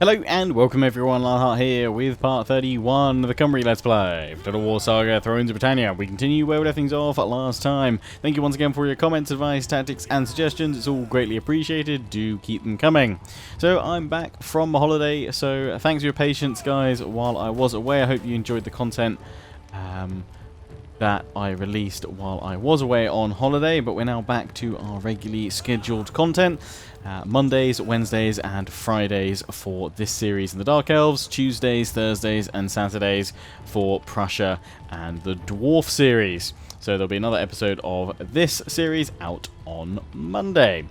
Hello and welcome everyone, Lionheart here with part 31 of the Cymru Let's Play. Total War Saga, Thrones of Britannia. We continue where we left things off last time. Thank you once again for your comments, advice, tactics and suggestions. It's all greatly appreciated. Do keep them coming. So I'm back from my holiday, so thanks for your patience guys while I was away. I hope you enjoyed the content that I released while I was away on holiday, but we're now back to our regularly scheduled content. Mondays, Wednesdays and Fridays for this series in the Dark Elves, Tuesdays, Thursdays and Saturdays for Prussia and the Dwarf series. So there'll be another episode of this series out on Monday.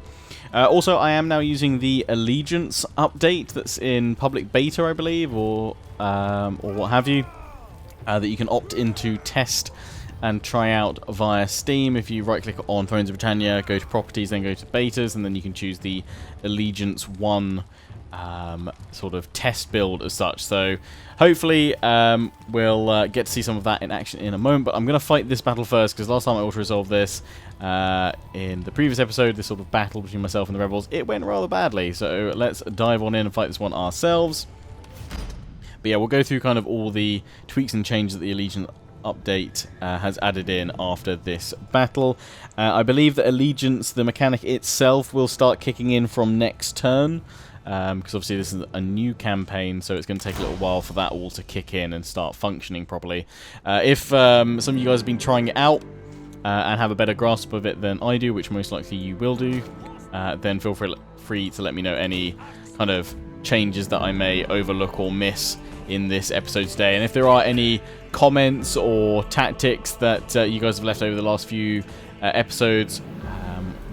Also, I am now using the Allegiance update that's in public beta, I believe, or what have you, that you can opt into test and try out via Steam. If you right click on Thrones of Britannia, go to properties, then go to betas, and then you can choose the Allegiance 1 sort of test build as such. So hopefully we'll get to see some of that in action in a moment, but I'm going to fight this battle first because last time I auto-resolved this in the previous episode, this sort of battle between myself and the rebels, it went rather badly. So let's dive on in and fight this one ourselves. But yeah, we'll go through kind of all the tweaks and changes that the Allegiance update has added in after this battle. I believe that Allegiance, the mechanic itself, will start kicking in from next turn, because obviously this is a new campaign, so it's going to take a little while for that all to kick in and start functioning properly. If some of you guys have been trying it out and have a better grasp of it than I do, which most likely you will do, then feel free to let me know any kind of changes that I may overlook or miss in this episode today. And if there are any comments or tactics that you guys have left over the last few episodes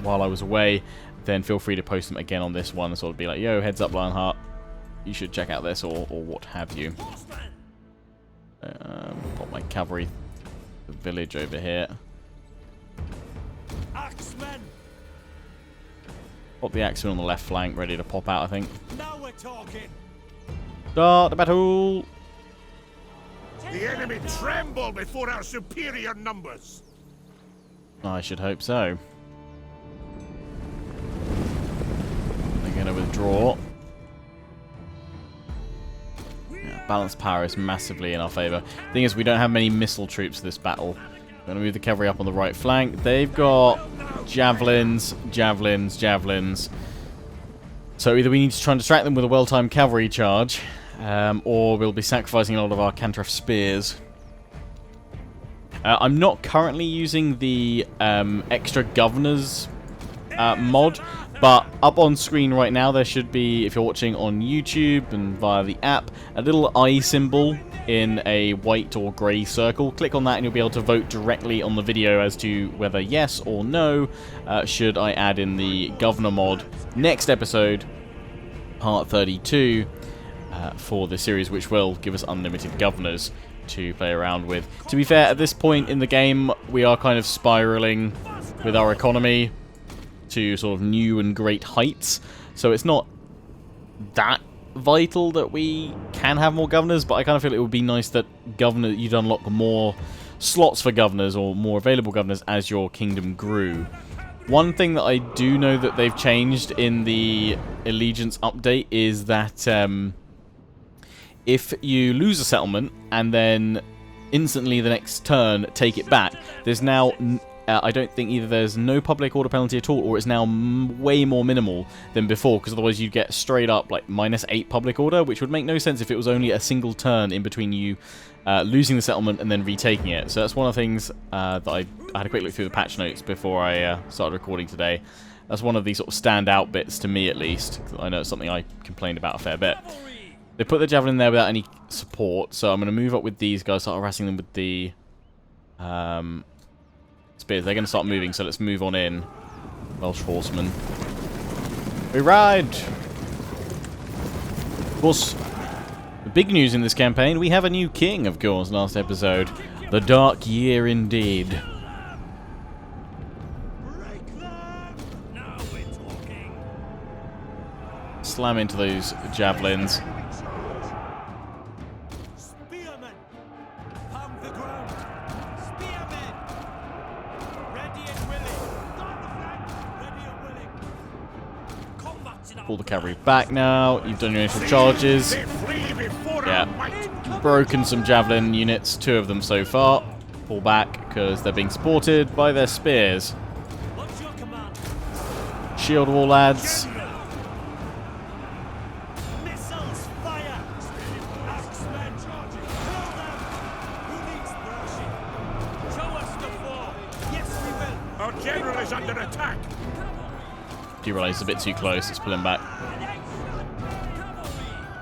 while I was away, then feel free to post them again on this one and sort of be like, yo, heads up Lionheart, you should check out this, or what have you. Pop my cavalry village over here. Axemen! Pop the axemen on the left flank, ready to pop out, I think. Now we're talking. Start the battle! The enemy tremble before our superior numbers. I should hope so. They're going to withdraw. Yeah, balanced power is massively in our favour. Thing is, we don't have many missile troops for this battle. I'm going to move the cavalry up on the right flank. They've got javelins, javelins, javelins. So either we need to try and distract them with a well-timed cavalry charge, or we'll be sacrificing a lot of our Cantref spears. I'm not currently using the extra governors mod, but up on screen right now there should be, if you're watching on YouTube and via the app, a little eye symbol in a white or grey circle. Click on that and you'll be able to vote directly on the video as to whether yes or no should I add in the governor mod next episode, part 32, for the series, which will give us unlimited governors to play around with. To be fair, at this point in the game, we are kind of spiraling with our economy to sort of new and great heights, so it's not that vital that we can have more governors, but I kind of feel it would be nice that you'd unlock more slots for governors or more available governors as your kingdom grew. One thing that I do know that they've changed in the Allegiance update is that if you lose a settlement and then instantly the next turn take it back, there's now I don't think either there's no public order penalty at all, or it's now way more minimal than before, because otherwise you'd get straight up like -8 public order, which would make no sense if it was only a single turn in between you losing the settlement and then retaking it. So that's one of the things that I had a quick look through the patch notes before I started recording today. That's one of the sort of standout bits to me, at least. I know it's something I complained about a fair bit. They put the javelin there without any support, so I'm going to move up with these guys, start harassing them with the spears. They're going to start moving, so let's move on in. Welsh horsemen. We ride! Of course, the big news in this campaign, we have a new king, of course, last episode. The Dark Year indeed. Slam into those javelins. In Pull the cavalry back now. You've done your initial charges. They flee before our Yeah. might. Broken some javelin units, 2 of them so far. Pull back because they're being supported by their spears. What's your command? Shield wall, lads. Missiles fire! Axemen charging! Kill them! Who needs brushing? Show us the fall! Yes, we will! Our general is under attack! Do you realise it's a bit too close? Let's pull him back.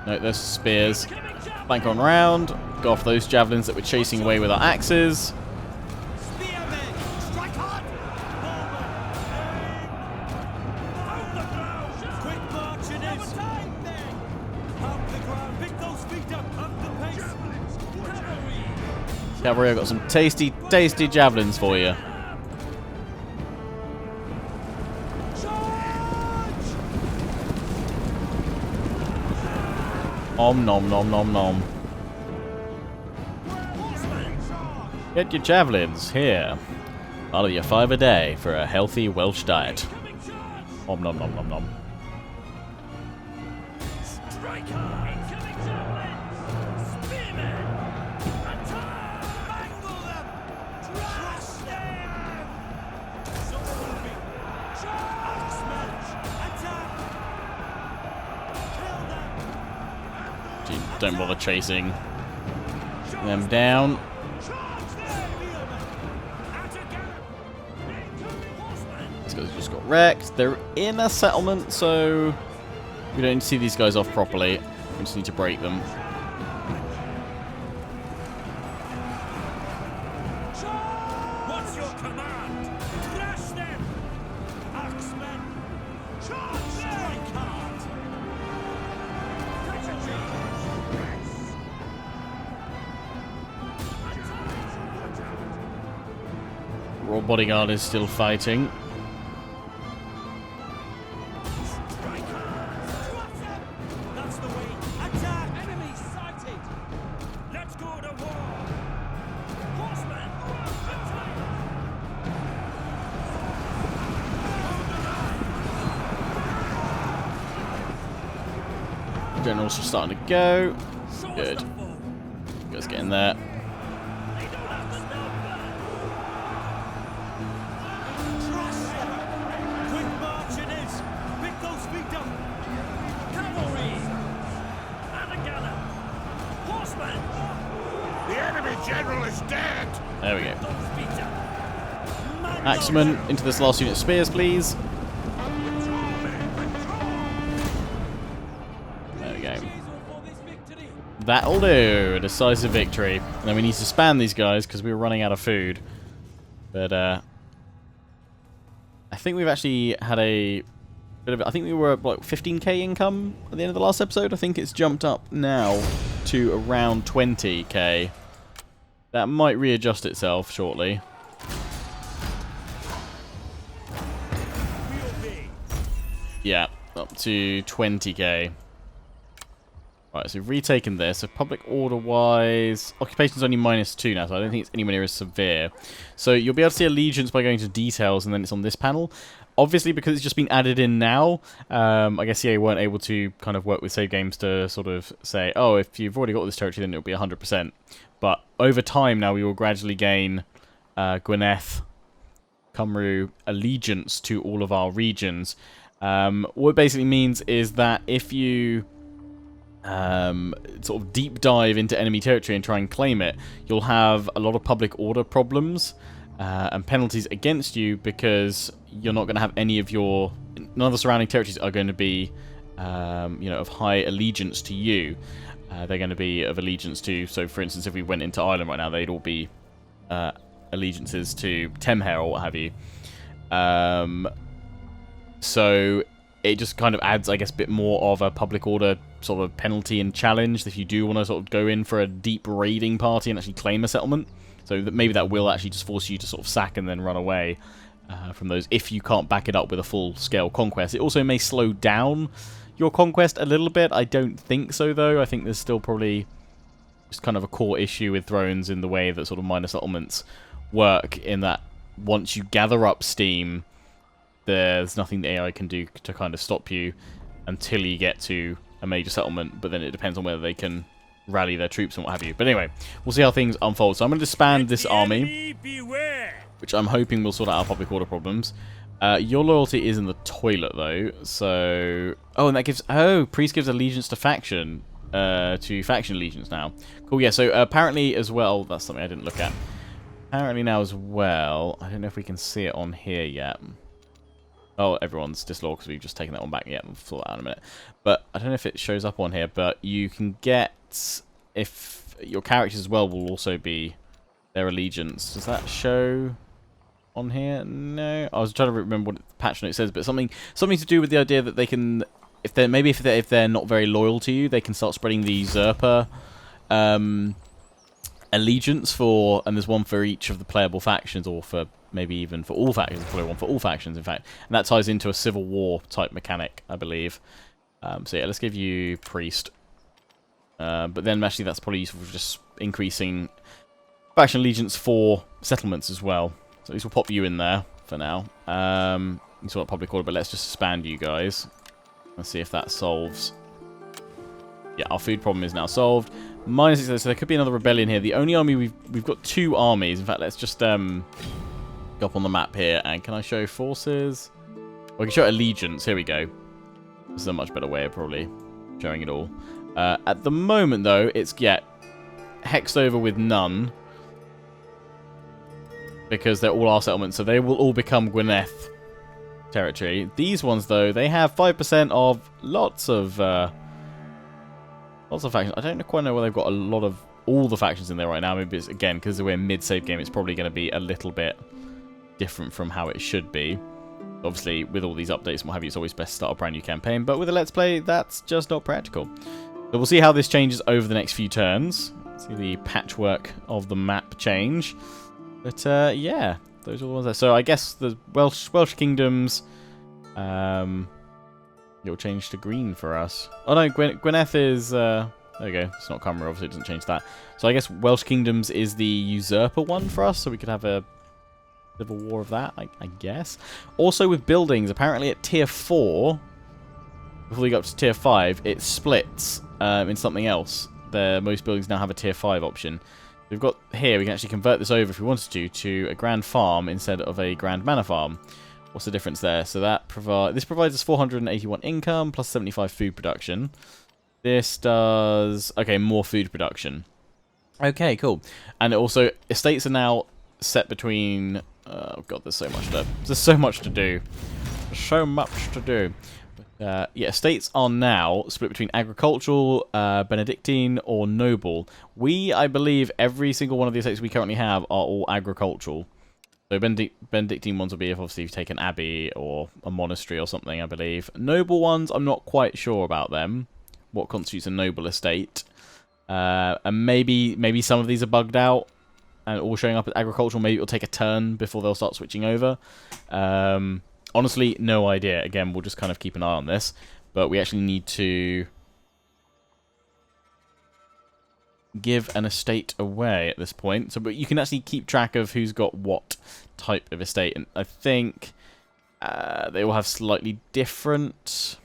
No, there's spears. Flank on round. Go off those javelins that we're chasing away with our axes. Spearmen! Strike hard! Hold the ground! Quick march it is! Hold the ground! Pick those feet up! Up the pace! Cavalry! Cavalry, I've got some tasty, tasty javelins for you. Om nom nom nom nom. Get your javelins here. I'll you 5 a day for a healthy Welsh diet. Om nom nom nom nom. Strike hard! Incoming javelins! Spearmen! Attack! Mangle them! Crush them! So moving! Axemen! Attack! Kill them! Don't bother chasing them down. These guys just got wrecked. They're in a settlement, so we don't see these guys off properly. We just need to break them. What's your command? Crush them! Axemen! Charge! Strike hard! Royal Bodyguard is still fighting. That's the way. Attack! Enemy sighted! Let's go to war! Horsemen! Attack! Generals are starting to go. Show us Good. the foe. You guys get in there. They don't have to stop them! Crush them! Quick march it is! Pick those feet up! Cavalry! And a gunner! Horsemen! The enemy general is dead! There we go. Those feet up! Mangle Axemen, them! into this last unit of spears, please. There we go. That'll do. A decisive victory. And then we need to spam these guys because we were running out of food. But I think we've actually had a bit of. I think we were at like 15k income at the end of the last episode. I think it's jumped up now to around 20k. That might readjust itself shortly. Yeah, up to 20k. Right, so we've retaken this. So public order-wise, occupation's only -2 now, so I don't think it's anywhere near as severe. So you'll be able to see allegiance by going to details, and then it's on this panel. Obviously, because it's just been added in now, I guess EA weren't able to kind of work with save games to sort of say, oh, if you've already got this territory, then it'll be 100%. But over time now, we will gradually gain Gwynedd, Cymru allegiance to all of our regions. What it basically means is that if you sort of deep dive into enemy territory and try and claim it, you'll have a lot of public order problems and penalties against you because you're not going to have any of your... None of the surrounding territories are going to be, you know, of high allegiance to you. They're going to be of allegiance to... So, for instance, if we went into Ireland right now, they'd all be allegiances to Temher or what have you. So it just kind of adds, I guess, a bit more of a public order sort of penalty and challenge if you do want to sort of go in for a deep raiding party and actually claim a settlement. So that maybe that will actually just force you to sort of sack and then run away from those if you can't back it up with a full-scale conquest. It also may slow down your conquest a little bit. I don't think so, though. I think there's still probably just kind of a core issue with Thrones in the way that sort of minor settlements work, in that once you gather up steam, there's nothing the AI can do to kind of stop you until you get to a major settlement, but then it depends on whether they can rally their troops and what have you. But anyway, we'll see how things unfold. So I'm going to disband this army, which I'm hoping will sort out our public order problems. Your loyalty is in the toilet, though, so... Oh, and that gives... Oh, priest gives allegiance to faction allegiance now. Cool, yeah, so apparently as well... That's something I didn't look at. Apparently now as well... I don't know if we can see it on here yet. Oh, everyone's disloyal because we've just taken that one back. Yeah, we'll sort that out in a minute. But I don't know if it shows up on here, but you can get... If your characters as well will also be their allegiance. Does that show... on here? No, I was trying to remember what the patch note says, but something to do with the idea that they can, if they're not very loyal to you, they can start spreading the usurper allegiance for, and there's one for each of the playable factions, or for maybe even for all factions. There's probably one for all factions, in fact, and that ties into a civil war type mechanic, I believe. So yeah, let's give you priest, but then actually that's probably useful for just increasing faction allegiance for settlements as well. So at least we'll pop you in there for now. You saw that public order, but let's just expand you guys. Let's see if that solves. Yeah, our food problem is now solved. -6, so there could be another rebellion here. The only army we've got 2 armies. In fact, let's just go up on the map here. And can I show forces? Well, I can show allegiance. Here we go. This is a much better way of probably showing it all. At the moment, though, it's hexed over with none. Because they're all our settlements, so they will all become Gwyneth territory. These ones, though, they have 5% of lots of factions. I don't quite know whether they've got a lot of all the factions in there right now. Maybe it's, again, because we're mid-save game, it's probably going to be a little bit different from how it should be. Obviously, with all these updates and what have you, it's always best to start a brand new campaign. But with a Let's Play, that's just not practical. So we'll see how this changes over the next few turns. See the patchwork of the map change. But, yeah, those are the ones there. So I guess the Welsh kingdoms, it'll change to green for us. Oh, no, Gwyneth is, there we go. It's not Cymru, obviously it doesn't change that. So I guess Welsh kingdoms is the usurper one for us, so we could have a civil war of that, I guess. Also with buildings, apparently at tier 4, before we go up to tier 5, it splits in something else. Most buildings now have a tier 5 option. We've got here, we can actually convert this over if we wanted to a grand farm instead of a grand manor farm. What's the difference there? So that this provides us 481 income plus 75 food production. This does, okay, more food production. Okay, cool. And also, estates are now set between, oh god, there's so much to do. So much to do. Yeah, estates are now split between agricultural, Benedictine, or noble. I believe, every single one of the estates we currently have are all agricultural. So Benedictine ones will be if obviously you take an abbey or a monastery or something, I believe. Noble ones, I'm not quite sure about them. What constitutes a noble estate? And maybe some of these are bugged out and all showing up as agricultural. Maybe it'll take a turn before they'll start switching over. Honestly, no idea. Again, we'll just kind of keep an eye on this. But we actually need to give an estate away at this point. But you can actually keep track of who's got what type of estate. And I think they all have slightly different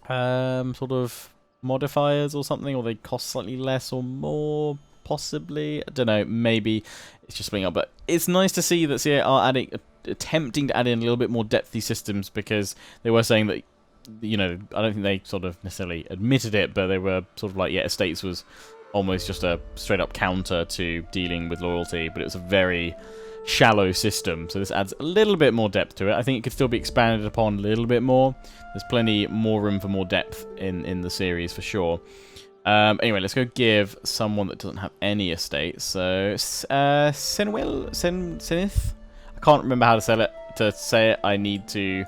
sort of modifiers or something. Or they cost slightly less or more, possibly. I don't know. Maybe it's just splitting up. But it's nice to see that CA are attempting to add in a little bit more depthy systems, because they were saying that, you know, I don't think they sort of necessarily admitted it, but they were sort of like, yeah, estates was almost just a straight up counter to dealing with loyalty, but it was a very shallow system, so this adds a little bit more depth to it. I think it could still be expanded upon a little bit more. There's plenty more room for more depth in the series for sure. Anyway, let's go give someone that doesn't have any estates. So Sinith. I can't remember how to say it. I need to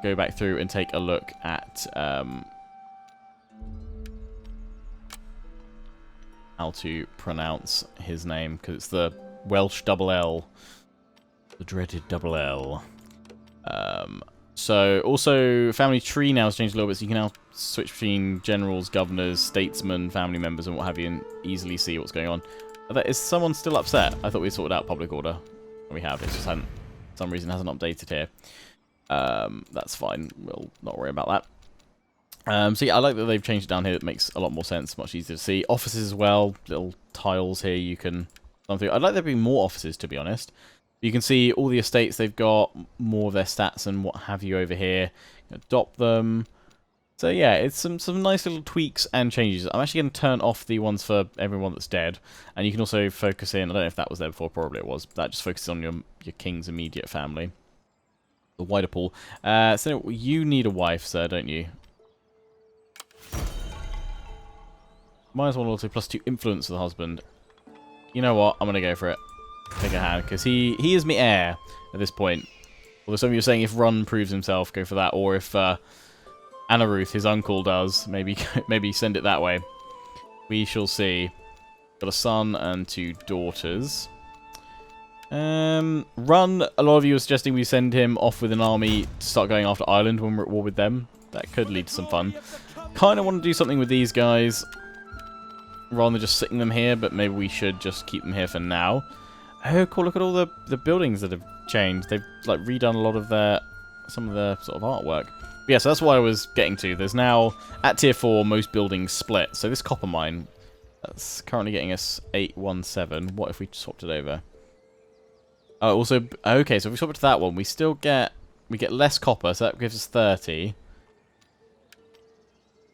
go back through and take a look at how to pronounce his name, because it's the Welsh double L, the dreaded double L. So also family tree now has changed a little bit, so you can now switch between generals, governors, statesmen, family members, and what have you, and easily see what's going on. Is someone still upset? I thought we sorted out public order. We have. It just hadn't, for some reason, hasn't updated here. That's fine. We'll not worry about that. So yeah, I like that they've changed it down here. It makes a lot more sense, much easier to see. Offices as well, little tiles here you can run through. I'd like there being more offices, to be honest. You can see all the estates they've got, more of their stats and what have you over here. Adopt them. So yeah, it's some nice little tweaks and changes. I'm actually going to turn off the ones for everyone that's dead, and you can also focus in. I don't know if that was there before, probably it was. That just focuses on your king's immediate family. The wider pool. So you need a wife, sir, don't you? Might as well also +2 influence for the husband. You know what? I'm going to go for it. Take a hand, because he is my heir at this point. Although some of you are saying if Run proves himself, go for that, or if Anaruth, his uncle, does, maybe send it that way. We shall see. Got a son and 2 daughters. Run, a lot of you are suggesting we send him off with an army to start going after Ireland when we're at war with them. That could lead to some fun. Kind of want to do something with these guys rather than just sitting them here, but maybe we should just keep them here for now. Oh, cool, look at all the buildings that have changed. They've like redone a lot of some of their sort of artwork. But yeah, so that's what I was getting to. There's now, at tier 4, most buildings split. So this copper mine, that's currently getting us 817. What if we swapped it over? Oh, also, okay, so if we swap it to that one, we still get, less copper, so that gives us 30.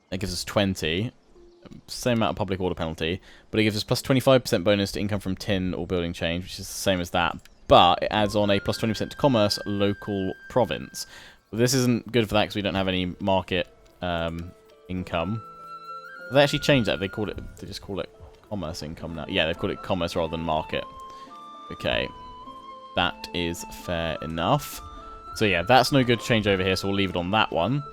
That gives us 20. Same amount of public order penalty, but it gives us plus 25% bonus to income from tin or building change, which is the same as that, but it adds on a plus 20% to commerce local province. But this isn't good for that because we don't have any market income. They actually changed that. They just call it commerce income now. Yeah, they've called it commerce rather than market. Okay, that is fair enough. So yeah, that's no good to change over here, so we'll leave it on that one.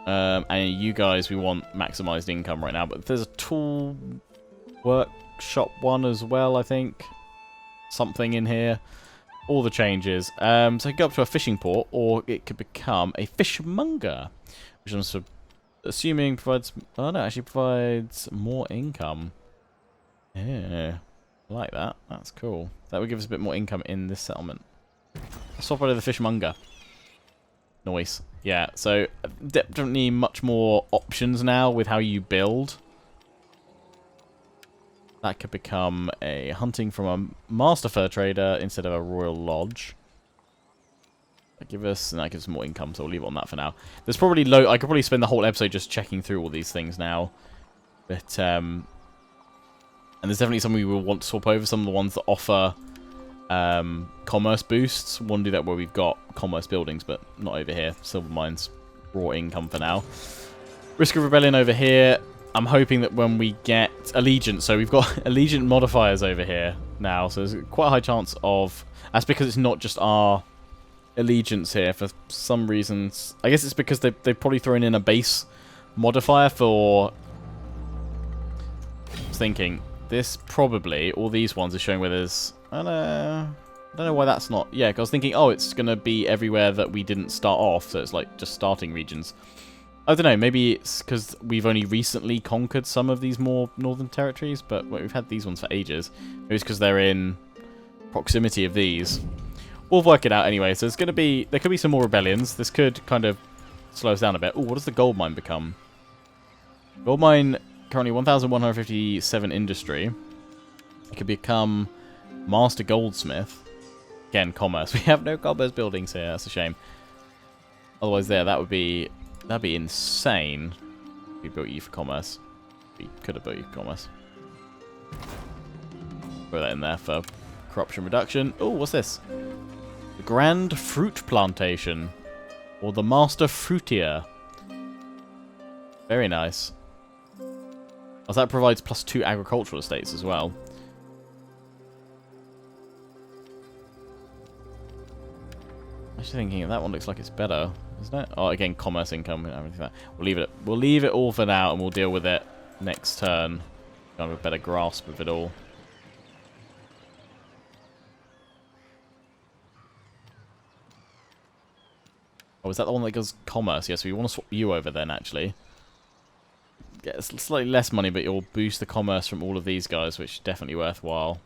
And you guys, we want maximized income right now, but there's a tool workshop one as well, I think. Something in here. All the changes. So it could go up to a fishing port, or it could become a fishmonger, which I'm sort of assuming provides... Oh no, actually provides more income. Yeah, I like that. That's cool. That would give us a bit more income in this settlement. Let's swap over the fishmonger. Nice. Yeah, so definitely much more options now with how you build. That could become a hunting from a master fur trader instead of a royal lodge. That gives us more income, so we'll leave it on that for now. There's probably I could probably spend the whole episode just checking through all these things now. But and there's definitely some we will want to swap over. Some of the ones that offer commerce boosts. Want to do that where we've got commerce buildings, but not over here. Silver mines, raw income for now. Risk of rebellion over here. I'm hoping that when we get allegiance, so we've got allegiant modifiers over here now, so there's quite a high chance of... That's because it's not just our allegiance here for some reasons. I guess it's because they've probably thrown in a base modifier for... I was thinking, this probably, all these ones are showing where there's... I don't know why that's not... Yeah, 'cause I was thinking, oh, it's going to be everywhere that we didn't start off, so it's like just starting regions. I don't know, maybe it's because we've only recently conquered some of these more northern territories, but we've had these ones for ages. Maybe it's because they're in proximity of these. We'll work it out anyway, so there could be some more rebellions. This could kind of slow us down a bit. Oh, what does the gold mine become? Gold mine, currently 1,157 industry. It could become master goldsmith. Again, commerce. We have no commerce buildings here. That's a shame. Otherwise, that'd be insane. We built you for commerce. We could have built you for commerce. Throw that in there for corruption reduction. Oh, what's this? The Grand Fruit Plantation, or the Master Fruitier. Very nice. Oh, that provides +2 agricultural estates as well. Actually thinking that one looks like it's better, isn't it? Oh, again, commerce income and everything like that. We'll leave it all for now, and we'll deal with it next turn. Kind of a better grasp of it all. Oh, is that the one that goes commerce? Yes, we want to swap you over then, actually. Get slightly less money, but you'll boost the commerce from all of these guys, which is definitely worthwhile.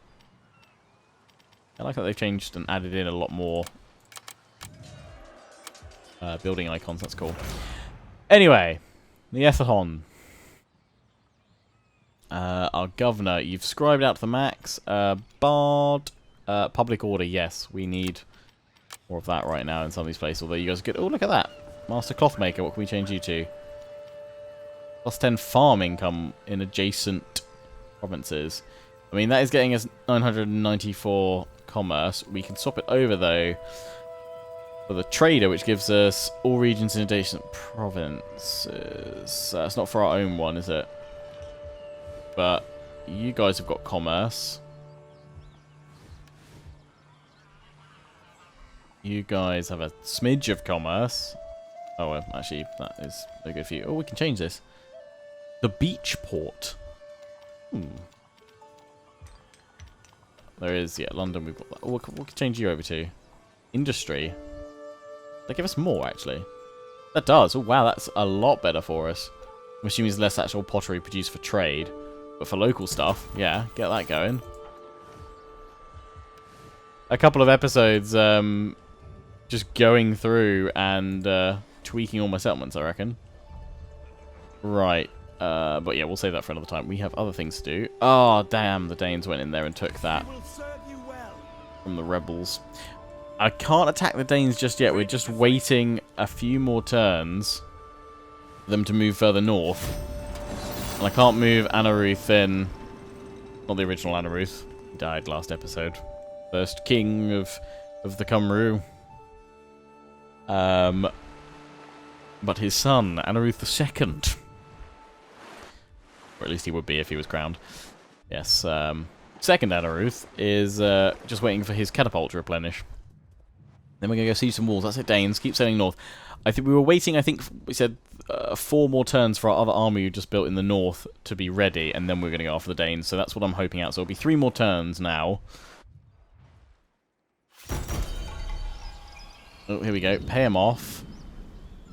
I like that they've changed and added in a lot more building icons. That's cool. Anyway, The Ethon. Our governor, you've scribed out to the max. Bard, public order, yes. We need more of that right now in some of these places. Although you guys are good. Oh, look at that. Master Clothmaker, what can we change you to? Plus 10 farm income in adjacent provinces. I mean, that is getting us 994 commerce. We can swap it over, though, for the trader, which gives us all regions in adjacent provinces. It's not for our own one, is it? But you guys have got commerce. You guys have a smidge of commerce. Oh, well, actually, that is no good for you. Oh, we can change this. The beach port. There is, yeah, London, we've got that. Oh, what can change you over to? Industry. They give us more, actually. That does. Oh, wow, that's a lot better for us. I'm assuming there's less actual pottery produced for trade. But for local stuff, yeah, get that going. A couple of episodes, just going through and tweaking all my settlements, I reckon. Right. But yeah, we'll save that for another time. We have other things to do. Oh, damn, the Danes went in there and took that from the rebels. I can't attack the Danes just yet. We're just waiting a few more turns for them to move further north. And I can't move Anaruth in. Not the original Anaruth. He died last episode. First king of the Cymru. But his son, Anaruth II. Or at least he would be if he was crowned. Yes. Second Anaruth is just waiting for his catapult to replenish. Then we're going to go siege some walls. That's it, Danes. Keep sailing north. I think we were waiting, I think we said 4 more turns for our other army we just built in the north to be ready, and then we're going to go after the Danes. So that's what I'm hoping out. So it'll be 3 more turns now. Oh, here we go. Pay him off.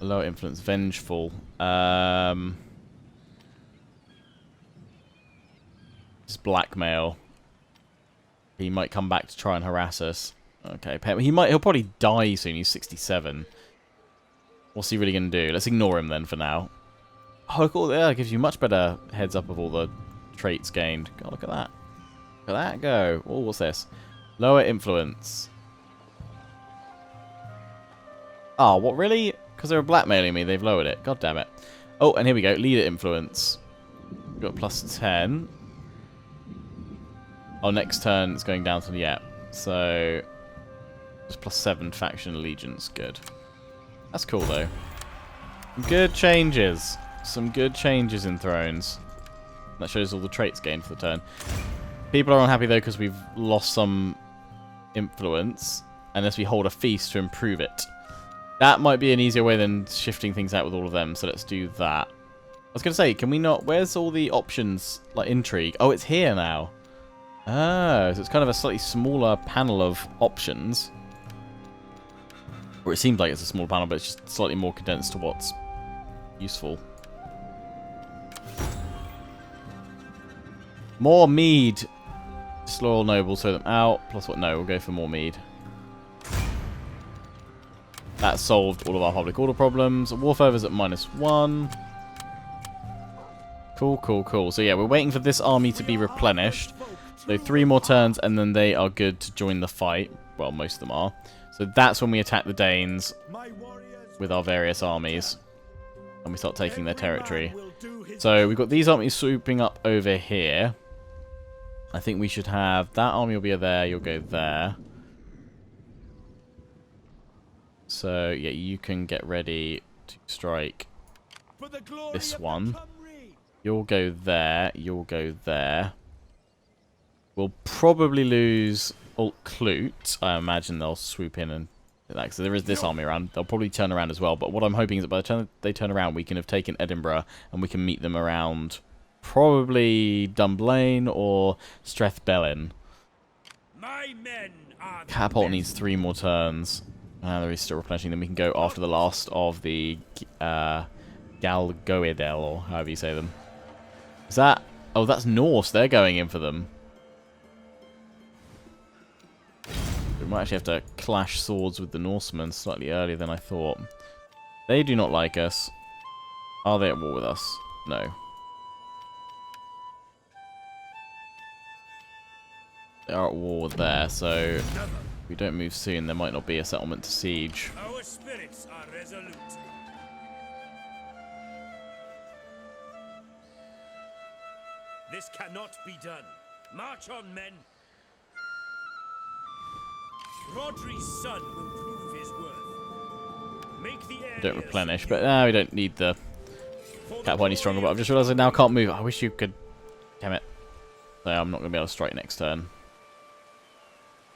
Lower influence. Vengeful. Just blackmail. He might come back to try and harass us. Okay, pay him. He'll probably die soon. He's 67. What's he really going to do? Let's ignore him then for now. Oh, look, that gives you much better heads up of all the traits gained. God, look at that. Look at that go. Oh, what's this? Lower influence. Oh, what, really? Because they were blackmailing me, they've lowered it. God damn it. Oh, and here we go. Leader influence. We've got plus 10. Oh, next turn it's going down to the, yeah. So, it's plus 7 faction allegiance. Good. That's cool, though. Good changes. Some good changes in Thrones. That shows all the traits gained for the turn. People are unhappy, though, because we've lost some influence. Unless we hold a feast to improve it. That might be an easier way than shifting things out with all of them, so let's do that. I was going to say, can we not... Where's all the options, like intrigue? Oh, it's here now. Oh, so it's kind of a slightly smaller panel of options. Or it seems like it's a small panel, but it's just slightly more condensed to what's useful. More mead. Disloyal nobles, throw them out. Plus what? No, we'll go for more mead. That solved all of our public order problems. War fervor's at -1. Cool, cool, cool. So yeah, we're waiting for this army to be replenished. So 3 more turns and then they are good to join the fight. Well, most of them are. So that's when we attack the Danes with our various armies. And we start taking their territory. So we've got these armies swooping up over here. I think we should have... That army will be there, you'll go there. So, yeah, you can get ready to strike this one. You'll go there, you'll go there. We'll probably lose Alt Clute. I imagine they'll swoop in and do that. So there is this army around. They'll probably turn around as well. But what I'm hoping is that by the time they turn around, we can have taken Edinburgh and we can meet them around probably Dunblane or Strathbellin. Catapult needs 3 more turns. There is still replenishing. Then we can go after the last of the Galgoedel, or however you say them. Is that... Oh, that's Norse. They're going in for them. We might actually have to clash swords with the Norsemen slightly earlier than I thought. They do not like us. Are they at war with us? No. They are at war there, so if we don't move soon, there might not be a settlement to siege. Our spirits are resolute. This cannot be done. March on, men. Rodri's son will prove his worth. Make the air. Don't replenish, but now we don't need the catapult any stronger. But I've just realised I now can't move. I wish you could. Damn it. So I'm not going to be able to strike next turn.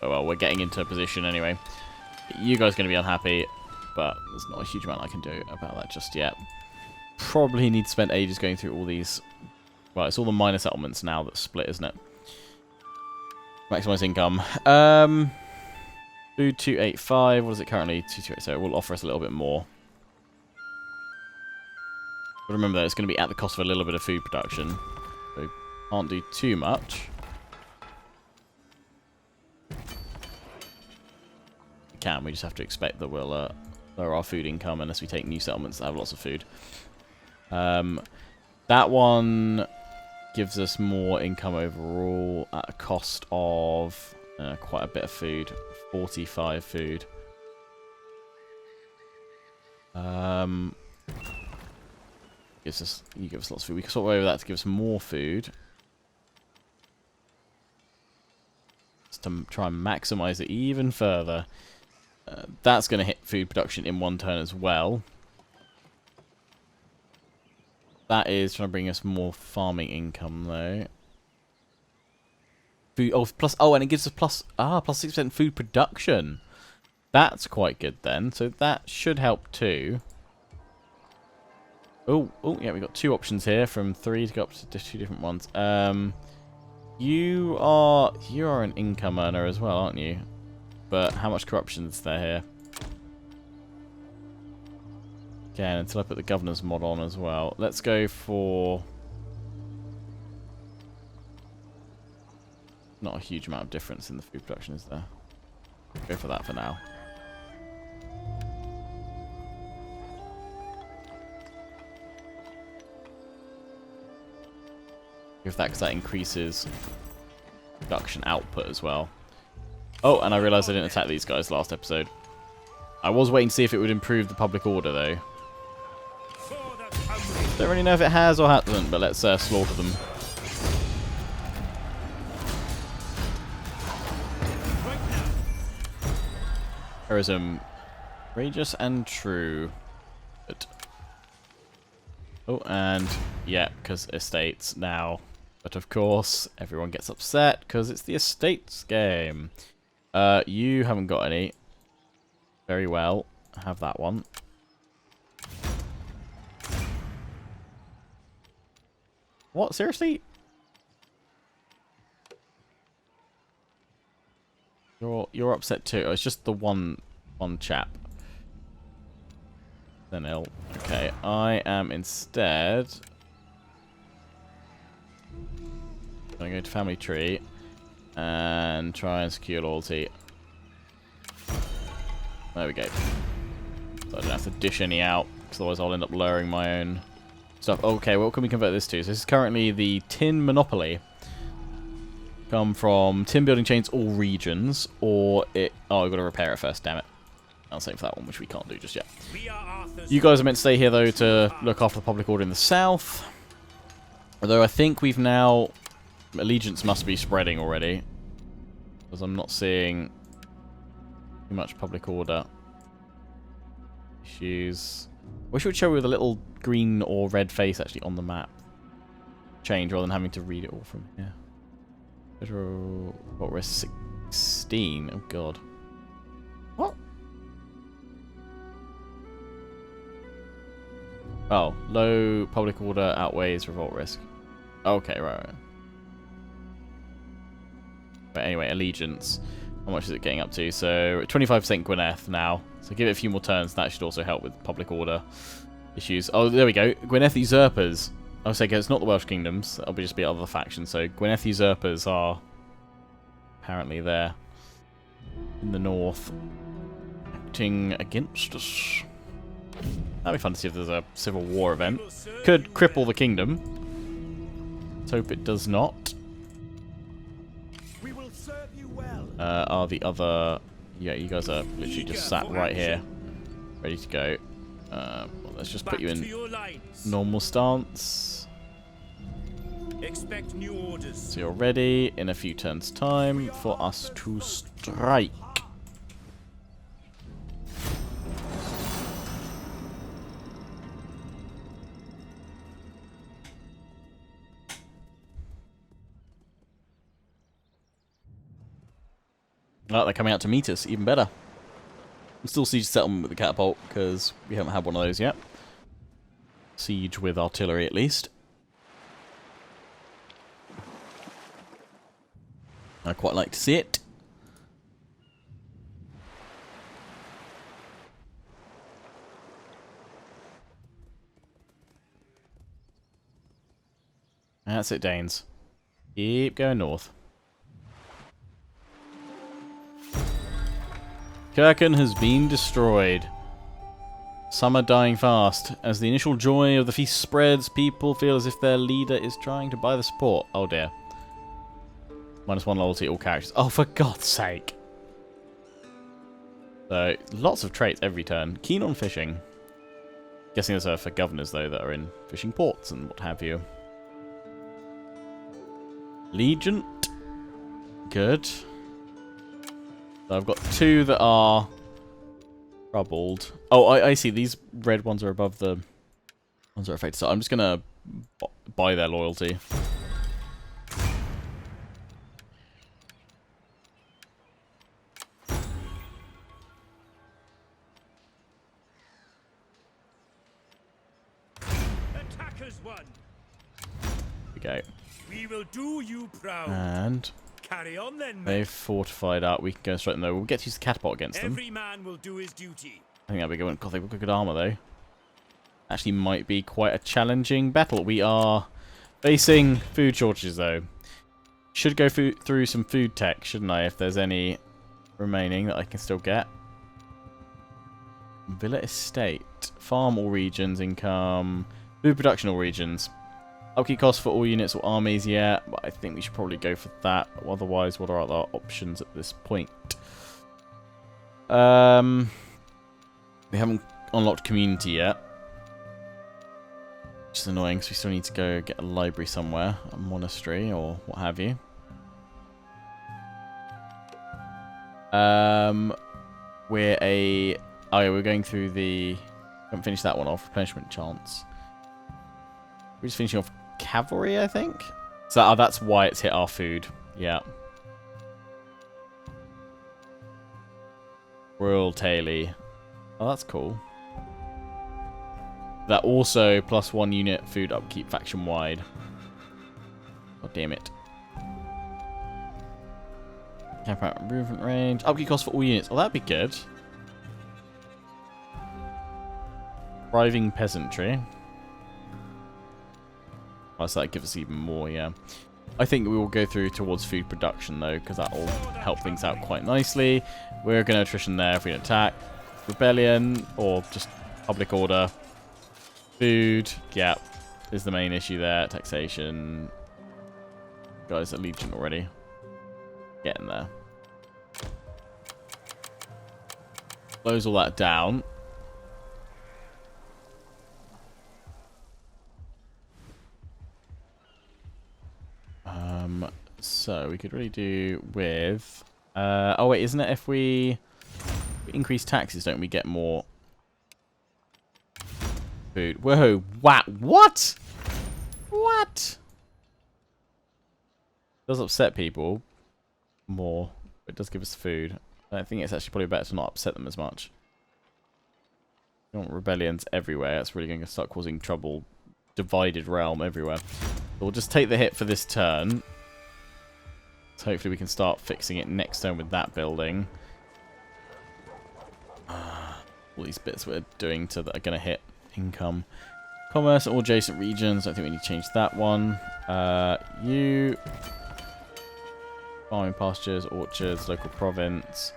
Oh well, we're getting into a position anyway. You guys are going to be unhappy, but there's not a huge amount I can do about that just yet. Probably need to spend ages going through all these. Well, it's all the minor settlements now that split, isn't it? Maximize income. Food 285. What is it currently? 228. So it will offer us a little bit more. But remember, it's going to be at the cost of a little bit of food production. So can't do too much. We can. We just have to expect that we'll lower our food income unless we take new settlements that have lots of food. That one gives us more income overall at a cost of quite a bit of food. 45 food. You give us lots of food. We can swap over that to give us more food. Just to try and maximize it even further. That's going to hit food production in one turn as well. That is trying to bring us more farming income, though. Food, and it gives us plus 6% food production. That's quite good then. So that should help too. Oh, yeah, we've got two options here from 3 to go up to 2 different ones. You are an income earner as well, aren't you? But how much corruption is there here? Again, until I put the governor's mod on as well. Let's go for... Not a huge amount of difference in the food production, is there? Go for that for now. Go for that because that increases production output as well. Oh, and I realised I didn't attack these guys last episode. I was waiting to see if it would improve the public order, though. Don't really know if it has or hasn't, but let's slaughter them. Heroism. Courageous and true. Good. Oh, and yeah, because estates now. But of course, everyone gets upset because it's the estates game. You haven't got any. Very well. Have that one. What? Seriously? You're upset too. Oh, it's just the one chap. Then ill. Okay, I am instead gonna go to family tree and try and secure loyalty. There we go. So I don't have to dish any out, because otherwise I'll end up lowering my own stuff. Okay, what can we convert this to? So this is currently the tin monopoly. Come from tin building chains all regions, or it... Oh, I've got to repair it first, damn it. I'll save for that one, which we can't do just yet. You guys are meant to stay here, though, to look after the public order in the south. Although I think we've now... Allegiance must be spreading already. Because I'm not seeing too much public order issues. I wish it would show with a little green or red face, actually, on the map. Change, rather than having to read it all from here. What, we're 16? Oh, God. What? Oh, low public order outweighs revolt risk. Okay, right. But anyway, allegiance. How much is it getting up to? So 25% Gwyneth now. So give it a few more turns. That should also help with public order issues. Oh, there we go. Gwyneth usurpers. I was saying it's not the Welsh kingdoms. That'll just be other factions. So Gwyneth usurpers are apparently there in the north, acting against us. That'd be fun to see if there's a civil war event. Could cripple the kingdom. Let's hope it does not. We will serve you well. Are the other... Yeah, you guys are literally just sat right here. Ready to go. Well, let's just put you in normal stance. Expect new orders. So you're ready in a few turns' time for us to strike. Oh, they're coming out to meet us. Even better. I'm still siege settlement with the catapult because we haven't had one of those yet. Siege with artillery at least. I quite like to see it. That's it, Danes. Keep going north. Kirken has been destroyed. Some are dying fast. As the initial joy of the feast spreads, people feel as if their leader is trying to buy the support. Oh dear. -1 loyalty, all characters. Oh, for God's sake. So, lots of traits every turn. Keen on fishing. Guessing those are for governors, though, that are in fishing ports and what have you. Legent. Good. So I've got 2 that are troubled. Oh, I see. These red ones are above the ones that are affected. So I'm just going to buy their loyalty. Attackers won. Okay. We will do you proud. And Carry on then, men. they've fortified up. We can go straight in there. We'll get to use the catapult against them. Every man will do his duty. I think that'll be good. God, they've got good armor, though. Actually might be quite a challenging battle. We are facing food shortages, though. Should go through some food tech, shouldn't I, if there's any remaining that I can still get. Villa Estate. Farm all regions, income. Food production all regions. Upkeep costs for all units or armies, yeah, but I think we should probably go for that. Otherwise, what are our options at this point? We haven't unlocked community yet. Which is annoying, because we still need to go get a library somewhere, a monastery or what have you. We're going through the... haven't finished that one off. Replenishment chance. We're just finishing off cavalry, I think. So that's why it's hit our food. Yeah. Royal Taily. Oh, that's cool. That also +1 unit food upkeep faction wide. God damn it. Camp out movement range. Upkeep cost for all units. Oh, that'd be good. Thriving peasantry. Oh, so that gives us even more, yeah. I think we will go through towards food production, though, because that will help things out quite nicely. We're going to attrition there if we attack. Rebellion, or just public order. Food, yeah, is the main issue there. Taxation. Guys, a legion already. Getting there. Close all that down. So we could really do with... oh wait, isn't it if we increase taxes, don't we get more food? Whoa, wow, what? What? It does upset people more, but it does give us food. I think it's actually probably better to not upset them as much. We want rebellions everywhere. That's really going to start causing trouble. Divided realm everywhere. So we'll just take the hit for this turn. So hopefully we can start fixing it next turn with that building. All these bits we're doing that are going to hit income. Commerce, all adjacent regions. I think we need to change that one. You. Farming pastures, orchards, local province.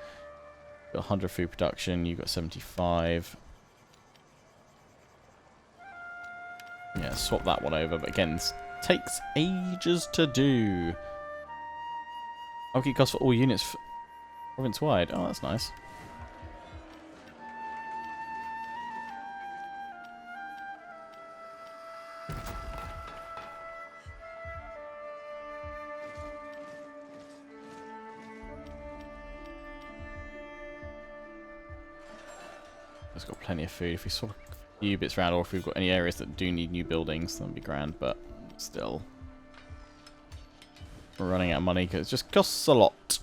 Got 100 food production. You've got 75. Yeah, swap that one over, but again, it takes ages to do. Okay, cost for all units province-wide. Oh, that's nice. It's got plenty of food. If we swap a few bits around, or if we've got any areas that do need new buildings, that'd be grand, but still. We're running out of money because it just costs a lot.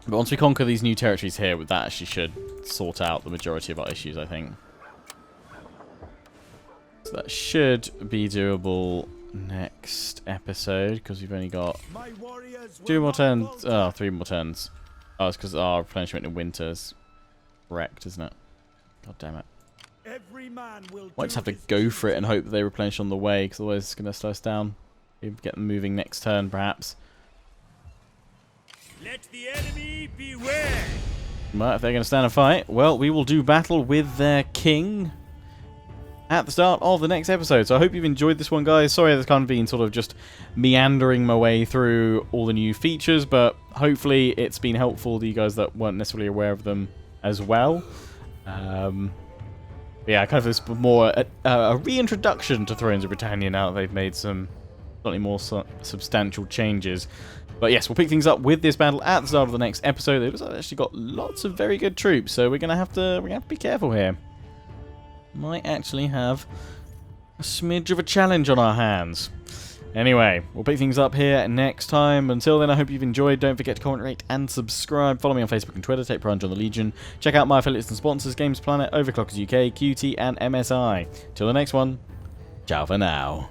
But once we conquer these new territories here, that actually should sort out the majority of our issues, I think. So that should be doable next episode, because we've only got 2 more turns. Oh, 3 more turns. Oh, it's because our replenishment in winter's wrecked, isn't it? God damn it. Might just have to go for it and hope that they replenish on the way, because otherwise it's going to slow us down. Maybe get them moving next turn, perhaps. Let the enemy beware. But if they're going to stand a fight, well, we will do battle with their king at the start of the next episode. So I hope you've enjoyed this one, guys. Sorry that's kind of been sort of just meandering my way through all the new features, but hopefully it's been helpful to you guys that weren't necessarily aware of them as well. Yeah, kind of this more a reintroduction to Thrones of Britannia now that they've made some slightly more substantial changes. But yes, we'll pick things up with this battle at the start of the next episode. They've actually got lots of very good troops, so we're gonna have to be careful here. Might actually have a smidge of a challenge on our hands. Anyway, we'll pick things up here next time. Until then, I hope you've enjoyed. Don't forget to comment, rate, and subscribe. Follow me on Facebook and Twitter. Take pride on the Legion. Check out my affiliates and sponsors: Games Planet, Overclockers UK, QT, and MSI. Till the next one, ciao for now.